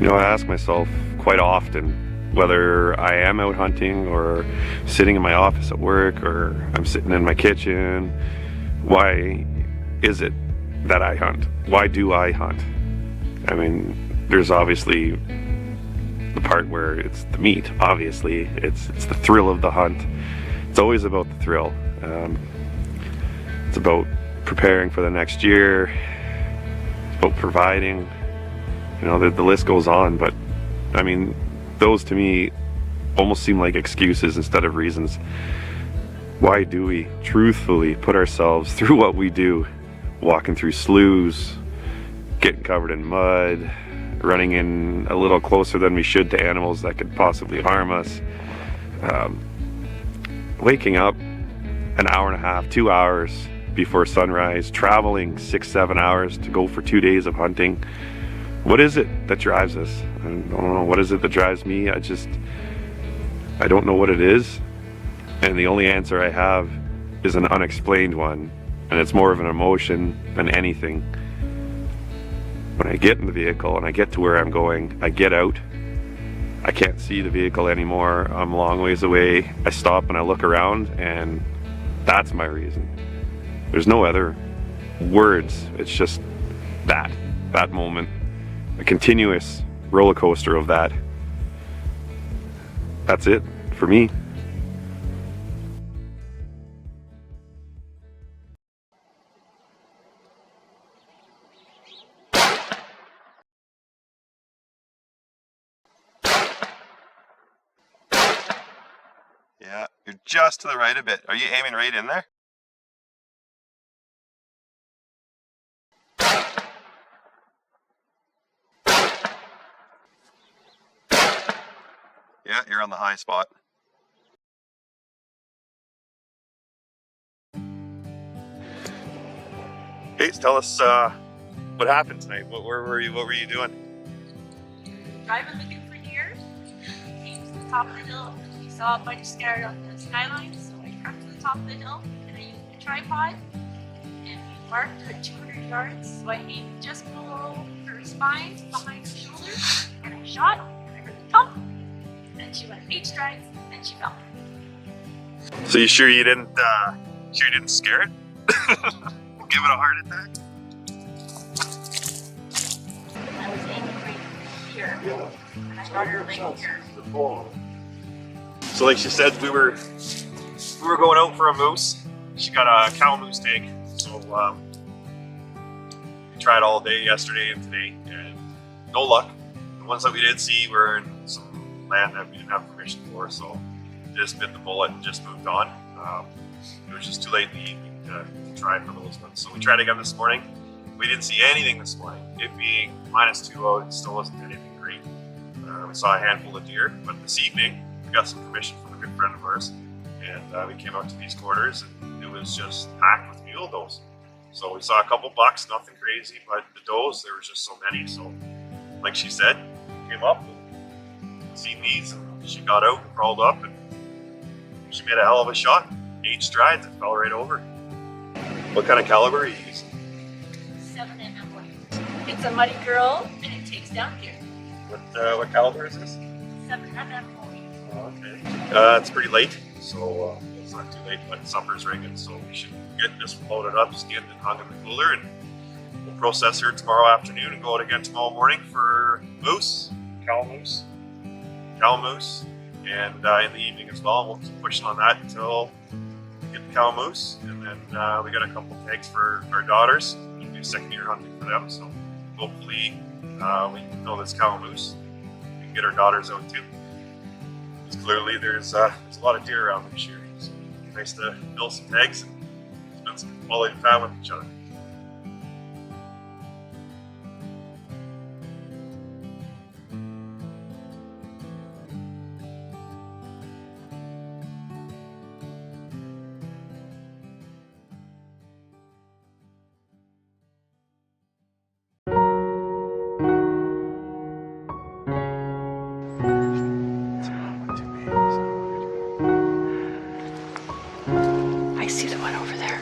You know, I ask myself quite often whether I am out hunting or sitting in my office at work or I'm sitting in my kitchen. Why is it that I hunt? Why do I hunt? I mean, there's obviously the part where it's the meat, obviously. It's the thrill of the hunt. It's always about the thrill. It's about preparing for the next year. It's about providing. You know, the list goes on, but I mean, those to me almost seem like excuses instead of reasons. Why do we truthfully put ourselves through what we do? Walking through sloughs, getting covered in mud, running in a little closer than we should to animals that could possibly harm us, waking up an hour and a half, 2 hours before sunrise, traveling 6-7 hours to go for 2 days of hunting. What is it that drives us? I don't know. What is it that drives me? I don't know what it is. And the only answer I have is an unexplained one. And it's more of an emotion than anything. When I get in the vehicle and I get to where I'm going, I get out. I can't see the vehicle anymore. I'm a long ways away. I stop and I look around, and that's my reason. There's no other words. It's just that moment. A continuous roller coaster of that. That's it for me. Yeah, you're just to the right a bit. Are you aiming right in there? Yeah, you're on the high spot. Hey, tell us what happened tonight. What were you doing? Driving looking for deer. Came to the top of the hill. We saw a bunch scattered on the skyline, so I crept to the top of the hill and I used a tripod and we marked her 200 yards. So I aimed just below her spine, behind her shoulder, and I shot. And I heard the thump, and she went 8 strides, and she fell. So you sure you didn't scare it? Give it a heart attack? I was aiming right here, and I got her right here. So like she said, we were going out for a moose. She got a cow moose tag. So we tried all day yesterday and today, and no luck. The ones that we did see were in some land that we didn't have permission for, so just bit the bullet and just moved on. It was just too late in the evening to try for those ones. So we tried again this morning. We didn't see anything this morning. It being -2 out, it still wasn't anything great. We saw a handful of deer, but this evening we got some permission from a good friend of ours, and we came out to these quarters, and it was just packed with mule does. So we saw a couple bucks, nothing crazy, but the does, there was just so many. So like she said, came up and seen these, and she got out and crawled up, and she made a hell of a shot. 8 strides and fell right over. What kind of caliber are you using? 7mm blade. It's a muddy girl, and it takes down deer. What caliber is this? 7mm blade. Oh, okay. It's pretty late, so it's not too late, but supper's ringing, so we should get this loaded up, skinned and hung in the cooler, and we'll process her tomorrow afternoon and go out again tomorrow morning for moose, cow moose, and in the evening as well. We'll keep pushing on that until we get the cow moose, and then we got a couple tags for our daughters. We'll do second year hunting for them, so hopefully we can fill this cow moose. We can get our daughters out too. Because clearly there's a lot of deer around this year. So it's nice to fill some tags and spend some quality time with each other. I see the one over there.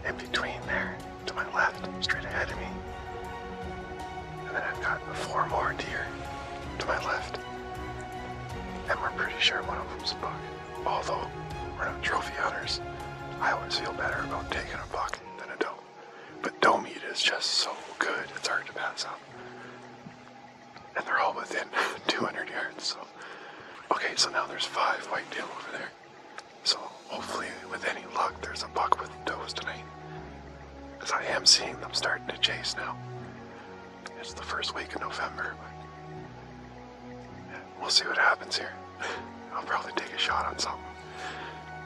in between there, to my left, straight ahead of me. And then I've got 4 more deer to my left. And we're pretty sure one of them's a buck. Although we're not trophy hunters, I always feel better about taking a buck than a doe. But doe meat is just so good, it's hard to pass up. And they're all within 200 yards, so. Okay, so now there's 5 whitetail over there. So hopefully with any luck there's a buck with does tonight. Because I am seeing them starting to chase now. It's the first week of November, but yeah, we'll see what happens here. I'll probably take a shot on something.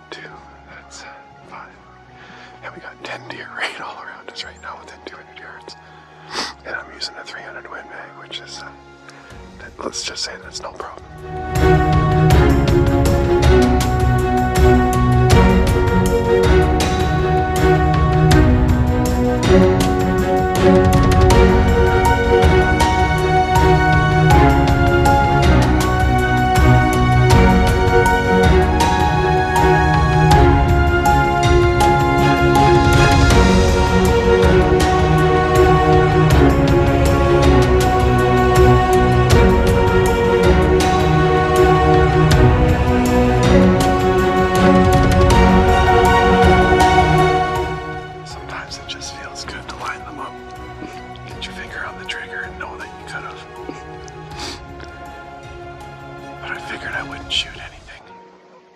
2, that's 5. And we got 10 deer right all around us right now within 200 yards. And I'm using a 300 Win Mag, which is, let's just say that's no problem.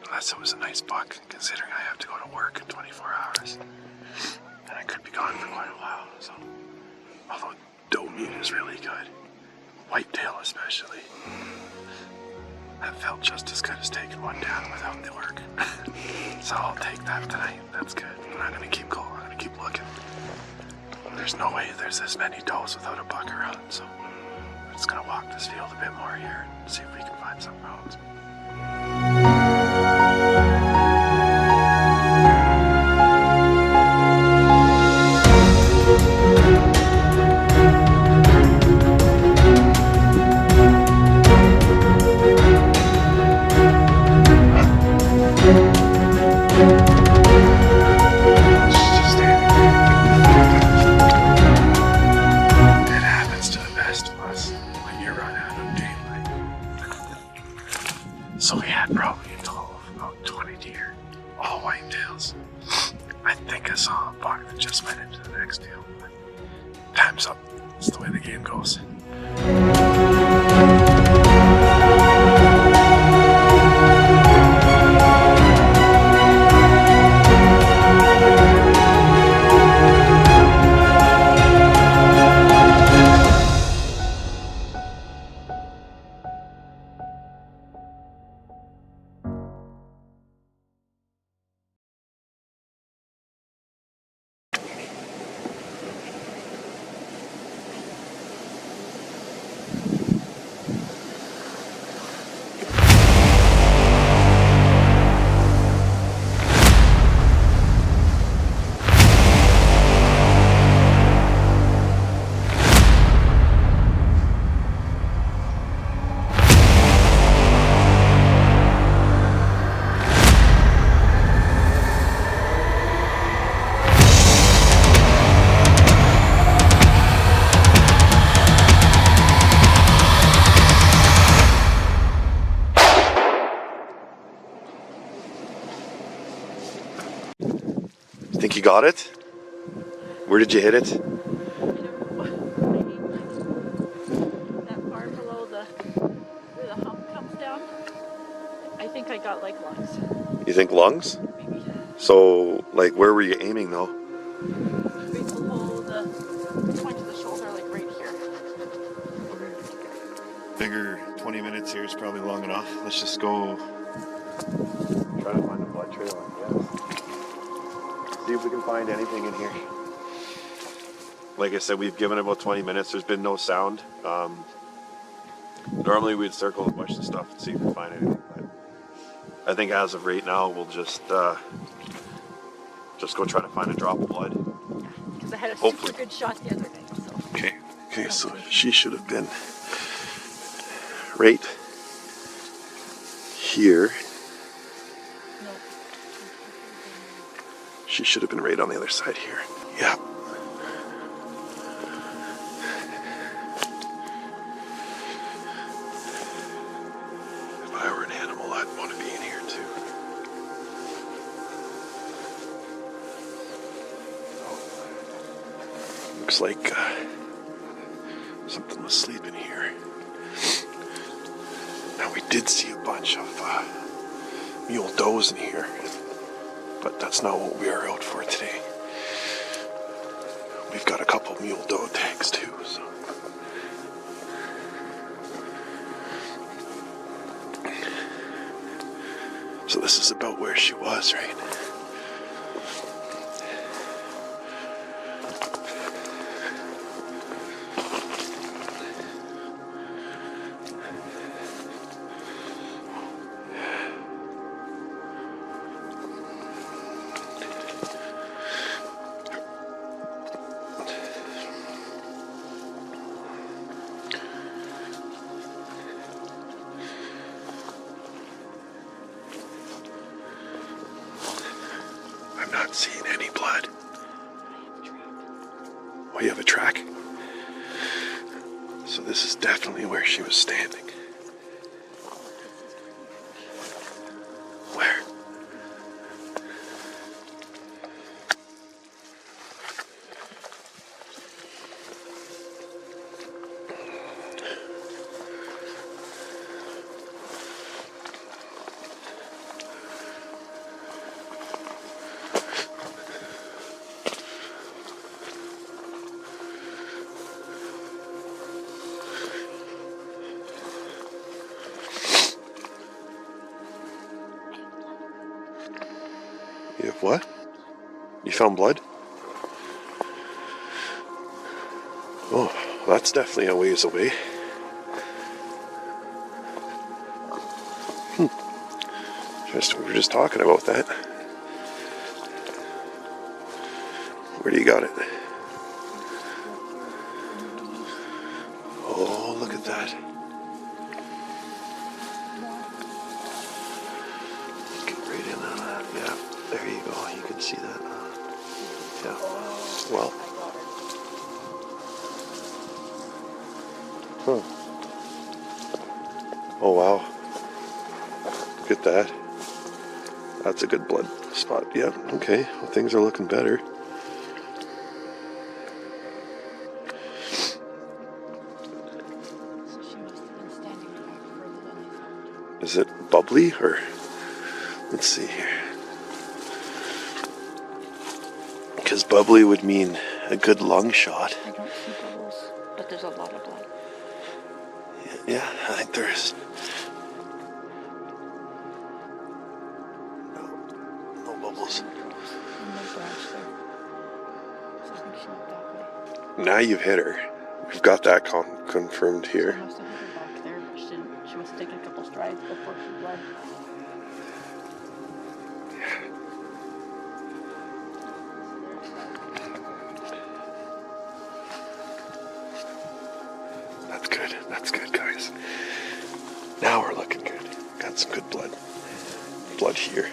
Unless it was a nice buck, considering I have to go to work in 24 hours. And I could be gone for quite a while, so. Although doe meat is really good. Whitetail especially. That felt just as good as taking one down without the work. So I'll take that tonight, that's good. But I'm gonna keep going, I'm gonna keep looking. There's no way there's this many does without a buck around, so. I'm just gonna walk this field a bit more here and see if we can find some roads. So we had probably a total of about 20 deer, all whitetails. I think I saw a buck that just went into the next deal. Time's up. That's the way the game goes. Think you got it? Where did you hit it? That part below where the hump comes down. I think I got like lungs. You think lungs? Maybe. So, like, where were you aiming though? Right below the point of the shoulder, like right here. Figure 20 minutes here is probably long enough. Let's just go try to find a blood trail, I guess. See if we can find anything in here. Like I said, we've given about 20 minutes. There's been no sound. Normally we'd circle the bush and stuff and see if we find anything. But I think as of right now, we'll just go try to find a drop of blood. Because I had a Hopefully. super good shot the other day. So. Okay, so she should have been right here. No. She should have been right on the other side here. Yeah. If I were an animal, I'd want to be in here too. Oh. Looks like something was sleeping here. Now we did see a bunch of mule does in here, but that's not what we are out for today. We've got a couple mule doe tags too, so. So this is about where she was, right? I'm not seeing any blood. Oh, you have a track? So this is definitely where she was standing. Where? You have what? You found blood? Oh, that's definitely a ways away. We were just talking about that. Where do you got it? Oh, look at that. Get right in on that. Yeah, there you go. You can see that. Yeah. Well. Huh. Oh, wow. Look at that. That's a good blood spot. Yeah, okay. Well, things are looking better. So she must have been standing back further than I thought. Is it bubbly or? Let's see here. Because bubbly would mean a good lung shot. I don't see bubbles, but there's a lot of blood. Yeah, I think there is. No bubbles. And no branch there. So I think she went that way. Now you've hit her. We've got that confirmed She here. must have hit her back there, but she must have taken a couple strides before she bled. That's good. That's good, guys. Now we're looking good. Got some good blood. Blood here.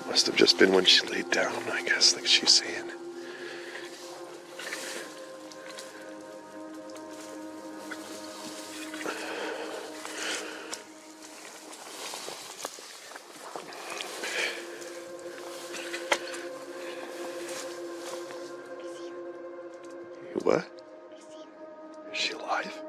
Must have just been when she laid down, I guess, like she's saying. What? Is she alive?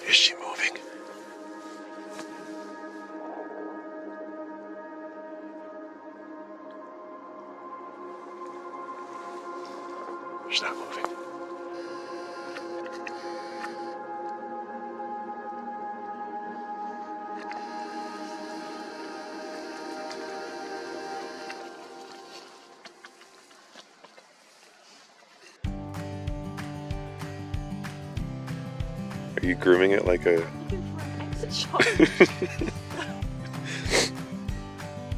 Is she moving? She's not moving. Are you grooming it like a... Looking for an exit shot.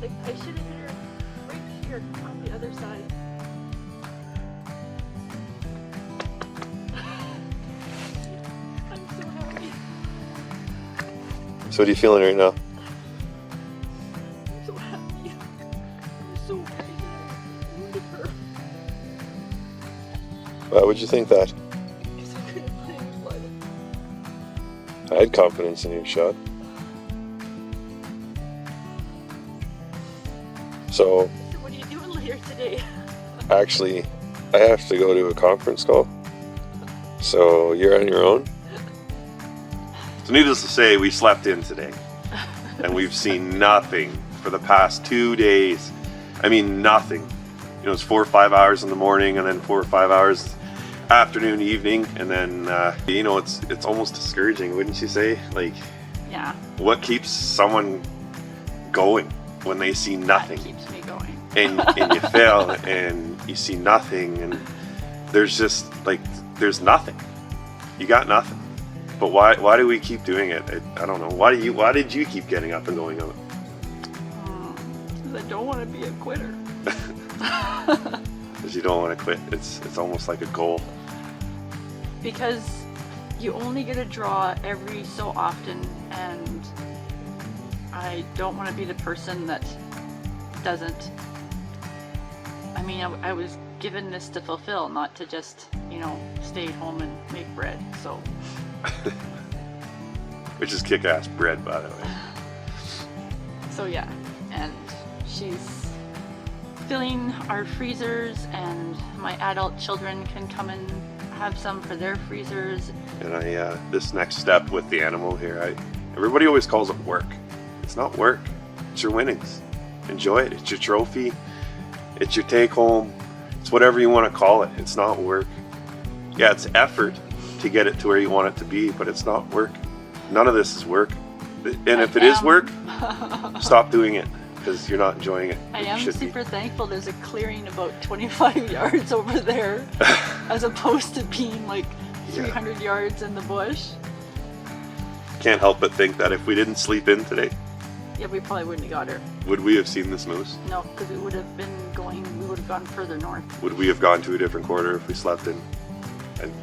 Like, I should have hit her right here on the other side. I'm so happy. So what are you feeling right now? I'm so happy. I'm so happy that I wounded her. Why would you think that? Because I couldn't find any blood. I had confidence in your shot. So, So what are you doing later today? actually, I have to go to a conference call. So, you're on your own? So needless to say, we slept in today. And we've seen nothing for the past 2 days. I mean, nothing. You know, it's 4 or 5 hours in the morning, and then 4 or 5 hours afternoon, evening, and then you know, it's almost discouraging, wouldn't you say? Like, Yeah. what keeps someone going when they see nothing? That keeps me going. and you fail and you see nothing, and there's just like, there's nothing. You got nothing. But why do we keep doing it? I don't know. Why did you keep getting up and going out? Because I don't want to be a quitter. Because you don't want to quit. It's almost like a goal. Because you only get a draw every so often, and I don't want to be the person that doesn't. I mean, I was given this to fulfill, not to just, you know, stay at home and make bread. So. Which is kick-ass bread, by the way. So yeah, and she's filling our freezers, and my adult children can come and have some for their freezers. And this next step with the animal here, everybody always calls it work. It's not work. It's your winnings. Enjoy it. It's your trophy. It's your take home. It's whatever you want to call it. It's not work. Yeah, it's effort to get it to where you want it to be, but it's not work. None of this is work. And if it is work, stop doing it, because you're not enjoying it. I You am should be. super thankful there's a clearing about 25 yards over there, as opposed to being like 300 yards in the bush. Can't help but think that if we didn't sleep in today, Yeah, we probably wouldn't have got her. would we have seen this moose? No, because we would have gone further north. Would we have gone to a different quarter if we slept in? And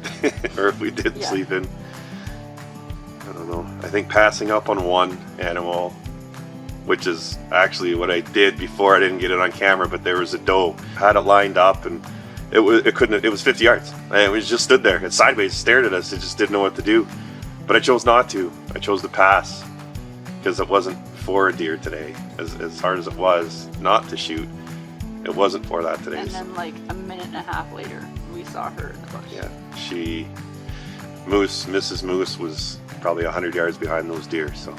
or if we didn't Yeah. sleep in? I don't know. I think passing up on one animal, which is actually what I did before. I didn't get it on camera, but there was a doe. Had it lined up, and it was 50 yards. And it was just stood there. It sideways stared at us. It just didn't know what to do. But I chose not to. I chose to pass, because it wasn't for a deer today. As hard as it was not to shoot, it wasn't for that today. And then like a minute and a half later, we saw her in the bush. Yeah, Mrs. Moose was probably 100 yards behind those deer, so.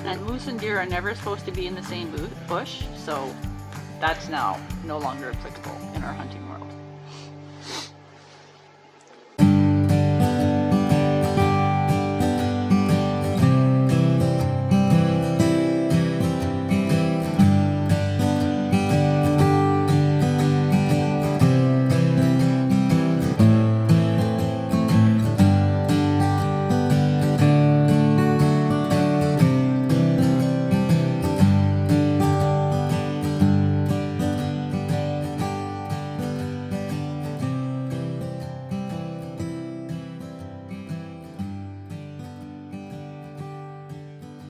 And moose and deer are never supposed to be in the same bush, so that's now no longer applicable in our hunting world.